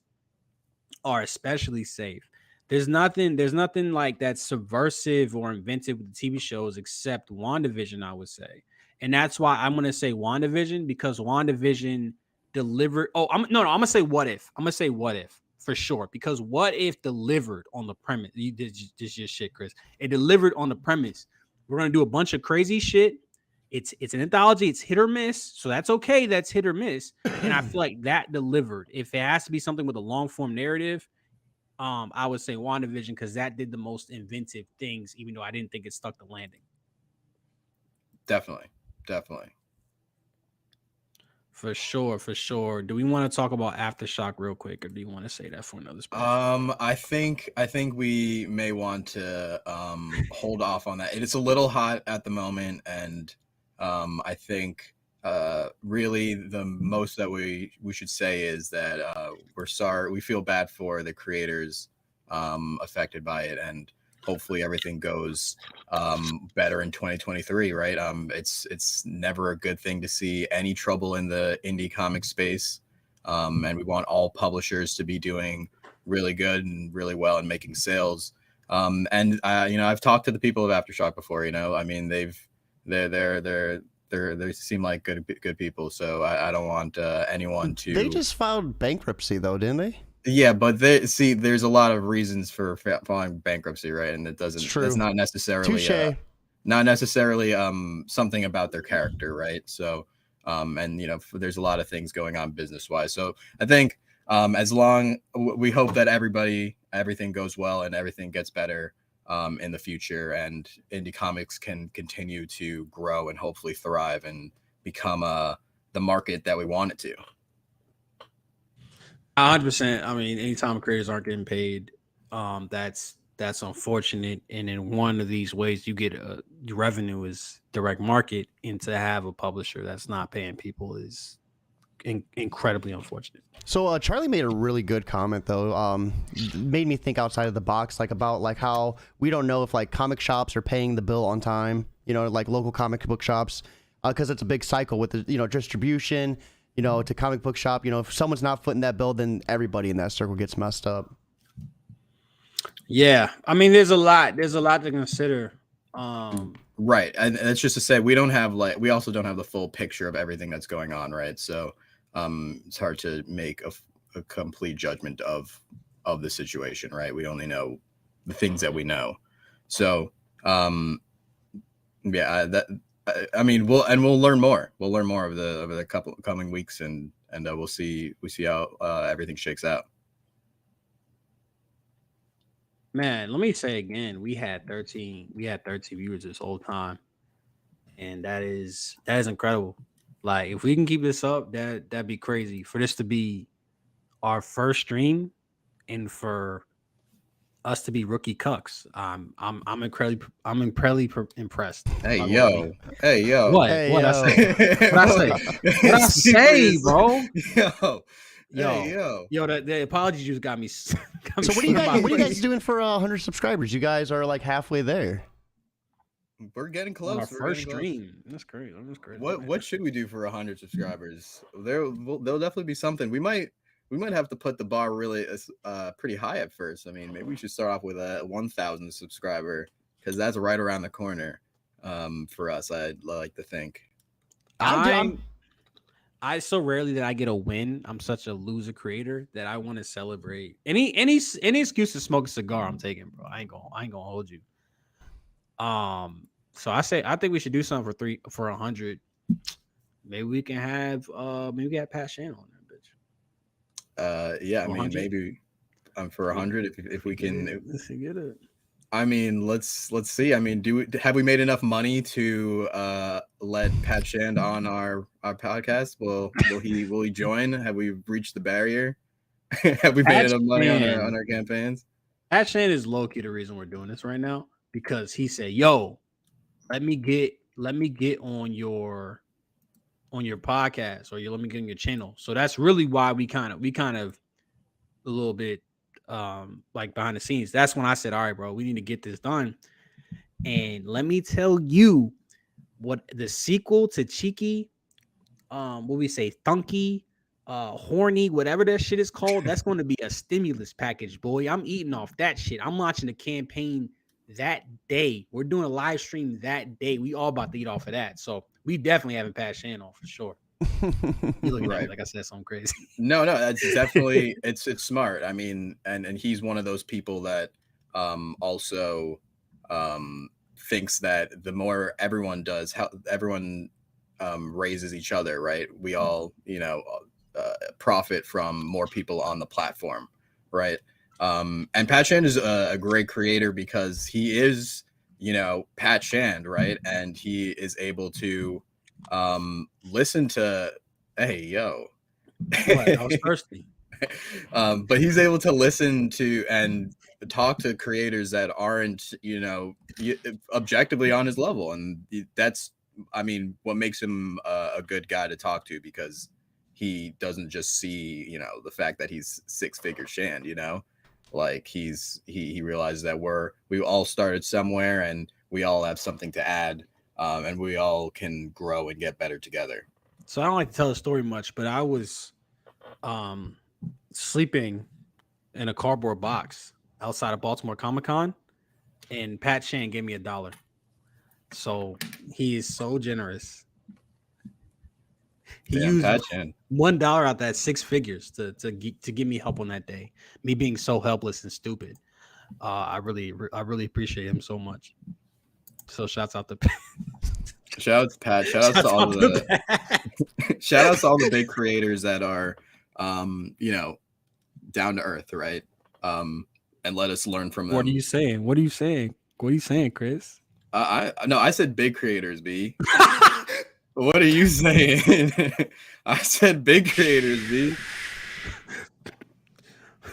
are especially safe. There's nothing like that subversive or inventive with the TV shows except WandaVision, I would say. And that's why I'm going to say WandaVision, because WandaVision delivered. Oh, I'm going to say What If. I'm going to say What If for sure, because What If delivered on the premise. This is your shit, Chris. It delivered on the premise. We're going to do a bunch of crazy shit. It's an anthology. It's hit or miss. So that's okay. That's hit or miss. And I feel like that delivered. If it has to be something with a long form narrative, I would say WandaVision, because that did the most inventive things, even though I didn't think it stuck the landing. Definitely. For sure. Do we want to talk about Aftershock real quick, or do you want to say that for another spot? I think we may want to hold off on that. It's a little hot at the moment, and I think really the most that we should say is that we're sorry. We feel bad for the creators affected by it, and hopefully everything goes better in 2023, right? It's never a good thing to see any trouble in the indie comic space, and we want all publishers to be doing really good and really well and making sales. And I've talked to the people of Aftershock before. I mean, they seem like good people, so I don't want anyone to. They just filed bankruptcy, though, didn't they? Yeah, but there's a lot of reasons for filing bankruptcy, right? And it doesn't. True. It's not necessarily something about their character, right? So, and there's a lot of things going on business wise. So I think we hope that everything goes well and everything gets better in the future, and indie comics can continue to grow and hopefully thrive and become the market that we want it to. 100%. I mean, anytime creators aren't getting paid, that's unfortunate. And in one of these ways, you get your revenue is direct market, and to have a publisher that's not paying people is incredibly unfortunate. So Charlie made a really good comment, though. Made me think outside of the box, like about like how we don't know if like comic shops are paying the bill on time. Like local comic book shops, because it's a big cycle with the distribution. To comic book shop, if someone's not footing that bill, then everybody in that circle gets messed up. Yeah. I mean, there's a lot to consider. Right. And that's just to say, we also don't have the full picture of everything that's going on. Right. So, it's hard to make a complete judgment of the situation. Right. We only know the things that we know. So, I mean, we'll learn more. We'll learn more over the couple coming weeks, and we'll see how everything shakes out. Man, let me say again, we had 13 viewers this whole time, and that is incredible. Like, if we can keep this up, that'd be crazy for this to be our first stream, and for us to be rookie cucks. I'm incredibly impressed. Hey by what yo, we- hey yo. What? Hey, What I yo. say? What I say? What I Speak for say, yourself. bro? Yo, Yo, hey yo. yo, the apology just got me. Got me So what are you guys? slipping What are you my guys doing for 100 subscribers? You guys are like halfway there. We're getting on close. our We're first getting close. stream. That's crazy. That's crazy. What should we do for 100 subscribers? There'll definitely be something. We might have to put the bar really pretty high at first. I mean, maybe we should start off with a 1,000 subscriber because that's right around the corner. For us, I'd like to think. I so rarely that I get a win. I'm such a loser creator that I want to celebrate. Any excuse to smoke a cigar, I'm taking, bro. I ain't gonna hold you. So I think we should do something for 100. Maybe we can have Pat Shan on that bitch. Yeah, I mean 100? maybe for 100 if we can. Let's get it. I mean, let's see. I mean, have we made enough money to let Pat Shand on our podcast? Will he join? Have we reached the barrier? Have we made enough money on our campaigns? Pat Shand is low-key the reason we're doing this right now because he said, "Yo, let me get on your podcast or let me get on your channel." So that's really why we kind of a little bit like behind the scenes. That's when I said, all right, bro, we need to get this done. And let me tell you what the sequel to Cheeky, what we say, Thunky, Horny, whatever that shit is called, that's going to be a stimulus package, boy. I'm eating off that shit. I'm launching the campaign that day. We're doing a live stream that day. We all about to eat off of that. So we definitely haven't passed Shan on for sure. You looking at me like I said something crazy. No, that's definitely it's smart. I mean, and he's one of those people that also thinks that the more everyone does, how everyone raises each other, right? We all, profit from more people on the platform, right? And Pat Shand is a great creator because he is, Pat Shand, right? And he is able to listen to, hey, yo. What? I was thirsty. But he's able to listen to and talk to creators that aren't, objectively on his level. And that's, I mean, what makes him a good guy to talk to because he doesn't just see, the fact that he's six-figure Shand, like he realizes that we all started somewhere and we all have something to add, and we all can grow and get better together. So I don't like to tell the story much, but I was sleeping in a cardboard box outside of Baltimore Comic-Con, and Pat Shand gave me $1. So he is so generous. He used $1 out that 6 figures to give me help on that day. Me being so helpless and stupid. I really appreciate him so much. So shouts out to Pat. Shout out to Pat. Shout out to all the big creators that are down to earth, right? And let us learn from them. What are you saying? What are you saying, Chris? I said big creators, B. What are you saying? I said big creators, B.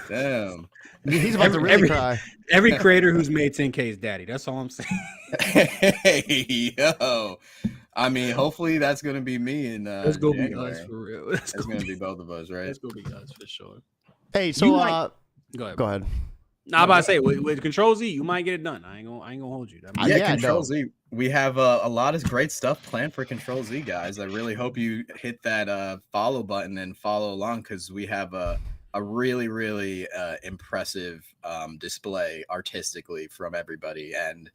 Damn. He's about to really cry. Every creator who's made 10K is daddy. That's all I'm saying. Hey, yo. I mean, hopefully that's gonna be me in Let's go January. Be us for real. It's gonna be both of us, right? Let's go be us for sure. Hey, so go ahead. Now, I'm about to say with Control Z, you might get it done. I ain't gonna hold you. Control Z. We have a lot of great stuff planned for Control Z, guys. I really hope you hit that follow button and follow along because we have a really, really impressive display artistically from everybody, and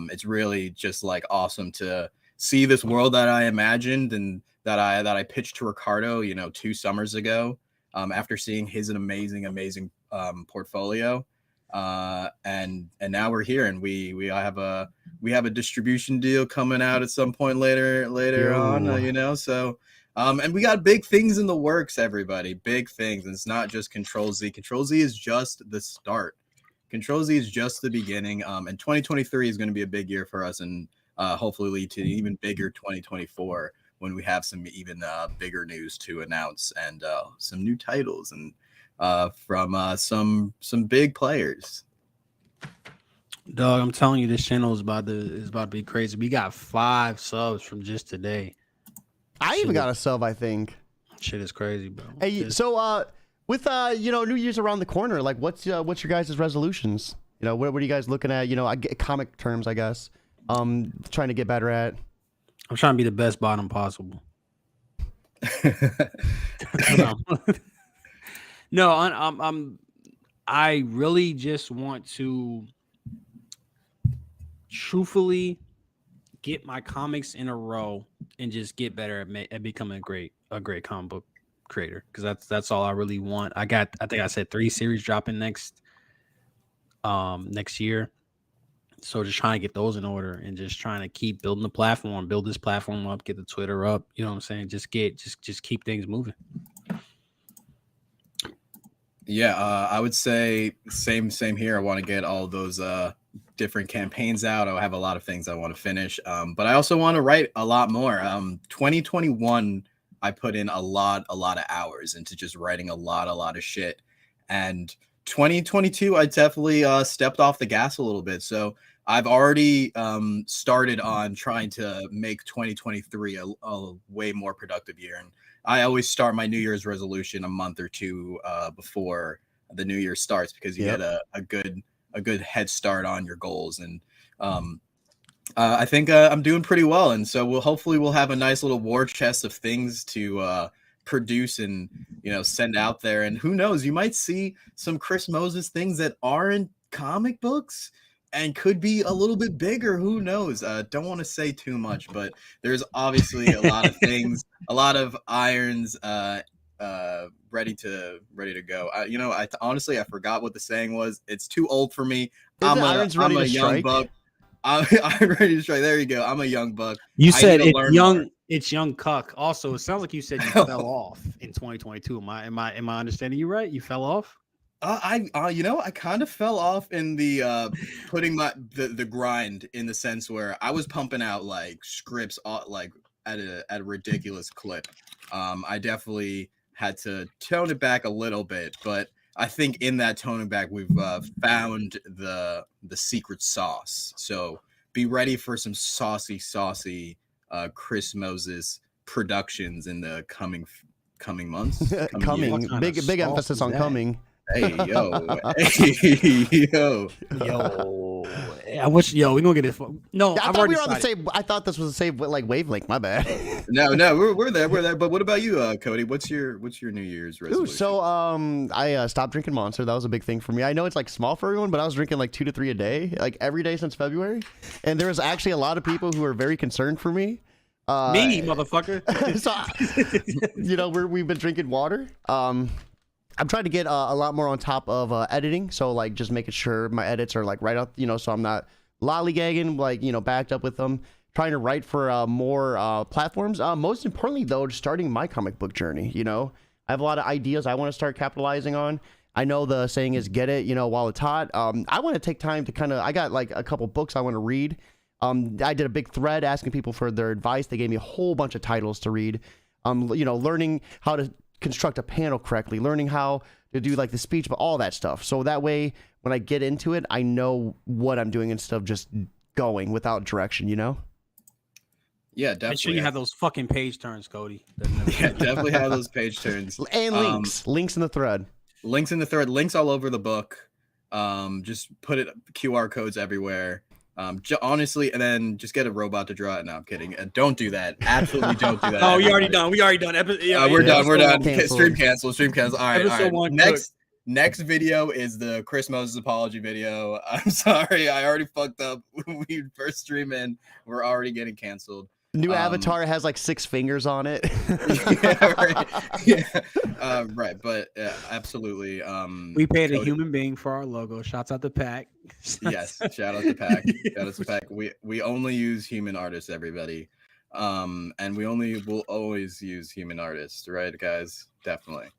it's really just like awesome to see this world that I imagined and that I pitched to Ricardo, 2 summers ago, after seeing his amazing portfolio. And now we're here, and we have a distribution deal coming out at some point later on, so and we got big things in the works, everybody, big things. And it's not just Control Z. Control Z is just the start. Control Z is just the beginning. And 2023 is going to be a big year for us, and hopefully lead to an even bigger 2024 when we have some even bigger news to announce and some new titles and from some big players. Dog, I'm telling you, this channel is about to be crazy. We got 5 subs from just today. I even got a sub, I think. Shit is crazy, bro. Hey, so with New Year's around the corner, like what's your guys' resolutions? What are you guys looking at? I get comic terms, I guess. Trying to get better at. I'm trying to be the best bottom possible. No, I really just want to truthfully get my comics in a row and just get better at becoming a great comic book creator, because that's all I really want. I think I said 3 series dropping next year, so just trying to get those in order and just trying to keep building the platform, build this platform up, get the Twitter up, you know what I'm saying, just keep things moving. Yeah, I would say same here. I want to get all those different campaigns out. I have a lot of things I want to finish, but I also want to write a lot more. 2021, I put in a lot of hours into just writing a lot of shit, and 2022, I definitely stepped off the gas a little bit. So I've already started on trying to make 2023 a way more productive year. And I always start my New Year's resolution a month or two before the New Year starts, because you get a good head start on your goals. And I think I'm doing pretty well. And so we'll have a nice little war chest of things to produce and send out there. And who knows, you might see some Chris Moses things that aren't comic books and could be a little bit bigger. Who knows? Don't want to say too much, but there's obviously a lot of things, a lot of irons ready to go. I honestly forgot what the saying was. It's too old for me. I'm a young buck. I'm ready to strike. There you go. I'm a young buck. You said it's young. It's young cuck. Also, it sounds like you said you fell off in 2022. Am I understanding you right? You fell off? I kind of fell off in the putting the grind, in the sense where I was pumping out like scripts like at a ridiculous clip. I definitely had to tone it back a little bit, but I think in that toning back, we've found the secret sauce. So be ready for some saucy Chris Moses productions in the coming months. Big emphasis on coming. Hey yo. We gonna get it. No, I thought we were on the same. I thought this was the same wavelength. My bad. No, we're there. But what about you, Cody? What's your New Year's resolution? So I stopped drinking Monster. That was a big thing for me. I know it's like small for everyone, but I was drinking like 2 to 3 a day, like every day since February. And there was actually a lot of people who were very concerned for me. Me, motherfucker. So, we've been drinking water. I'm trying to get a lot more on top of editing. So like just making sure my edits are like right up, so I'm not lollygagging, like, backed up with them. Trying to write for more platforms. Most importantly, though, just starting my comic book journey. I have a lot of ideas I want to start capitalizing on. I know the saying is get it, while it's hot. I want to take time to I got like a couple books I want to read. I did a big thread asking people for their advice. They gave me a whole bunch of titles to read. Learning how to construct a panel correctly, learning how to do like the speech, but all that stuff. So that way, when I get into it, I know what I'm doing instead of just going without direction, Yeah, definitely. Make sure you have those fucking page turns, Cody. Yeah, definitely have those page turns. And links in the thread. Links all over the book. Just put it QR codes everywhere. Honestly, and then just get a robot to draw it. No, I'm kidding. Don't do that. Absolutely don't do that. Oh, we already done. We're done. We're done. Stream cancel. All right. Next video is the Chris Moses apology video. I'm sorry. I already fucked up. We first stream in. We're already getting canceled. New avatar has like 6 fingers on it. Yeah, right. Yeah. Right. But absolutely. We paid a human being for our logo. Shouts out to Pack. Yes. Shout out to Pack. We only use human artists, everybody. And we will always use human artists, right, guys? Definitely.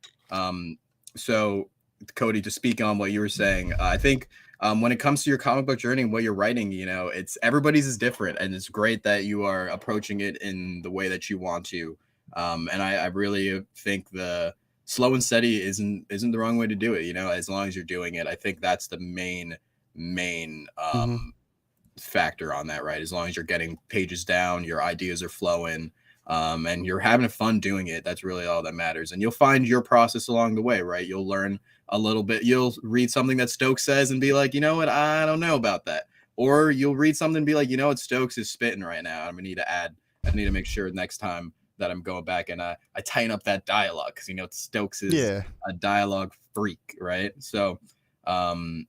So Cody, to speak on what you were saying, I think when it comes to your comic book journey and what you're writing, it's everybody's is different, and it's great that you are approaching it in the way that you want to. And I really think the slow and steady isn't the wrong way to do it. As long as you're doing it, I think that's the main main Mhm. factor on that, right? As long as you're getting pages down, your ideas are flowing, and you're having fun doing it, that's really all that matters. And you'll find your process along the way, right? You'll learn a little bit. You'll read something that Stokes says and be like, you know what, I don't know about that. Or you'll read something and be like, you know what, Stokes is spitting right now. I need to make sure next time that I'm going back and I tighten up that dialogue, because Stokes is a dialogue freak, right? So I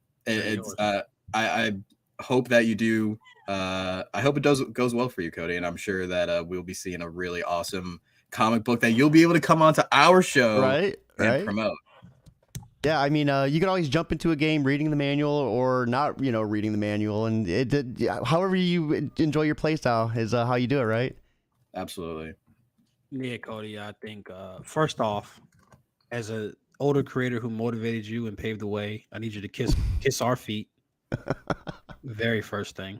hope that you do. I hope it goes well for you, Cody, and I'm sure that we'll be seeing a really awesome comic book that you'll be able to come onto our show and promote. Yeah, I mean, you can always jump into a game reading the manual or not, reading the manual, and however you enjoy your playstyle is how you do it, right? Absolutely. Yeah, Cody, I think first off, as an older creator who motivated you and paved the way, I need you to kiss our feet. Very first thing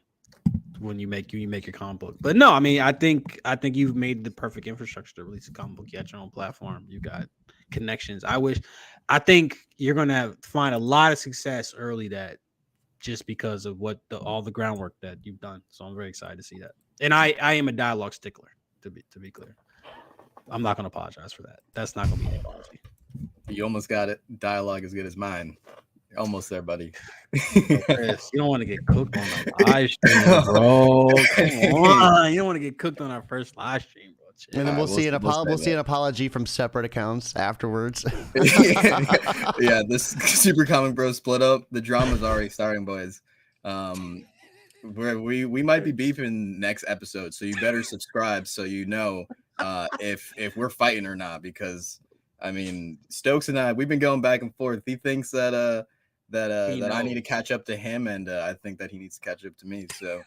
when you make your comic book. But no, I mean, I think you've made the perfect infrastructure to release a comic book. You got your own platform. You got connections. I think you're gonna find a lot of success early, that just because of all the groundwork that you've done. So I'm very excited to see that. And I am a dialogue stickler, to be clear. I'm not gonna apologize for that. That's not gonna be an apology. You almost got it. Dialogue as good as mine. You're almost there, buddy. Chris, you don't want to get cooked on the live stream, bro. Come on. You don't want to get cooked on our first live stream, bro. Chill. And then we'll see an apology from separate accounts afterwards. Yeah, this Super Comic Bros split up. The drama's already starting, boys. We might be beefing next episode, so you better subscribe so you know if we're fighting or not, because I mean, Stokes and I, we've been going back and forth. He thinks that I need to catch up to him, and I think that he needs to catch up to me. So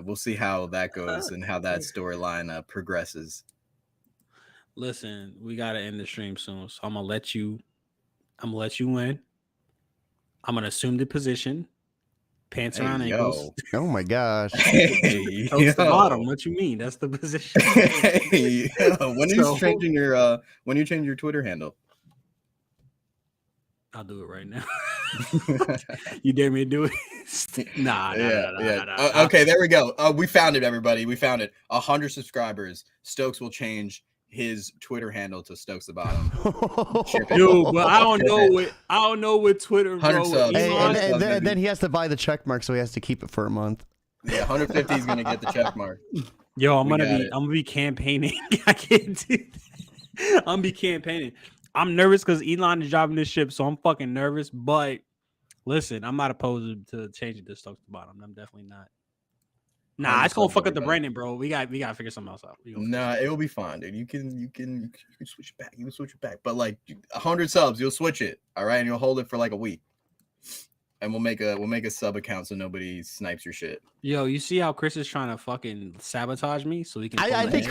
we'll see how that goes and how that storyline progresses. Listen, we gotta end the stream soon, so I'm gonna let you win. I'm gonna assume the position. Pants around ankles. Oh my gosh. The bottom. What you mean? That's the position. When are you changing your Twitter handle? I'll do it right now. You dare me to do it? Nah. Okay, there we go. We found it, everybody. We found it. 100 subscribers. Stokes will change his Twitter handle to Stokes the Bottom. Dude, but I don't know what Twitter, bro. And then he has to buy the check mark, so he has to keep it for a month. Yeah, 150 is gonna get the check mark. Yo, I'm gonna be campaigning. I can't do that. I'm gonna be campaigning. I'm nervous because Elon is driving this ship, so I'm fucking nervous. But listen, I'm not opposed to changing this Stokes the Bottom. I'm definitely not. Nah, it's gonna fuck up the branding, bro. We got to figure something else out. Nah, it'll be fine, dude. You can switch it back. You can switch it back, but like 100 subs, you'll switch it, all right, and you'll hold it for like a week, and we'll make a sub account so nobody snipes your shit. Yo, you see how Chris is trying to fucking sabotage me so he can? I think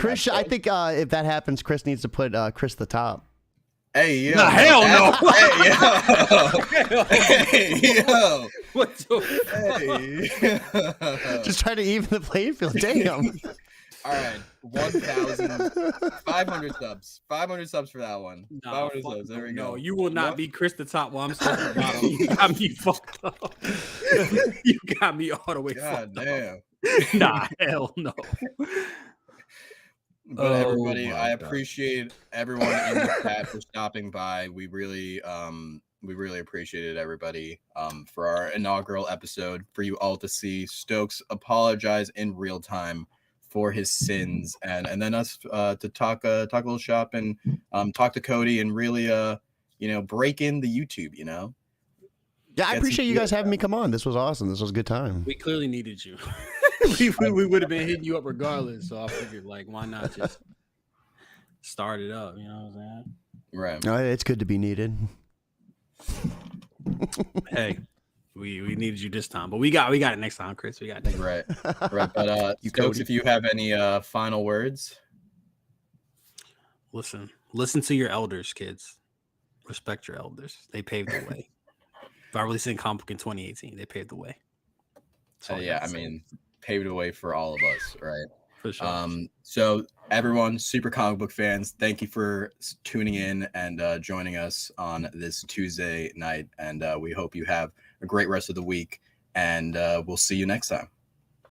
if that happens, Chris needs to put Chris the Top. Hey, yo. Nah, hell no. Hey, yo. What the Hey. Just try to even the playing field. Damn. All right. 1,500 subs. 500 subs for that one. Nah, 500 subs. There we go. No, you will not be Chris the Top while I'm still at the bottom. You got me fucked up. You got me all the way fucked damn. up. Nah, hell no. But everybody, I appreciate everyone in the chat for stopping by. We really appreciated everybody for our inaugural episode, for you all to see Stokes apologize in real time for his sins, and then us to talk a little shop and talk to Cody and really break in the YouTube. Yeah, I appreciate you guys having me come on. This was awesome. This was a good time. We clearly needed you. we would have been hitting you up regardless. So I figured, like, why not just start it up? You know what I'm saying? Right. It's good to be needed. Hey, we needed you this time, but we got it next time, Chris. We got it next right. Right. But Stokes, if you have any final words, listen to your elders, kids. Respect your elders. They paved the way. By releasing comic book in 2018, they paved the way. Yeah, I mean, paved the way for all of us, right? For sure. So everyone, super comic book fans, thank you for tuning in and joining us on this Tuesday night, and we hope you have a great rest of the week, and we'll see you next time.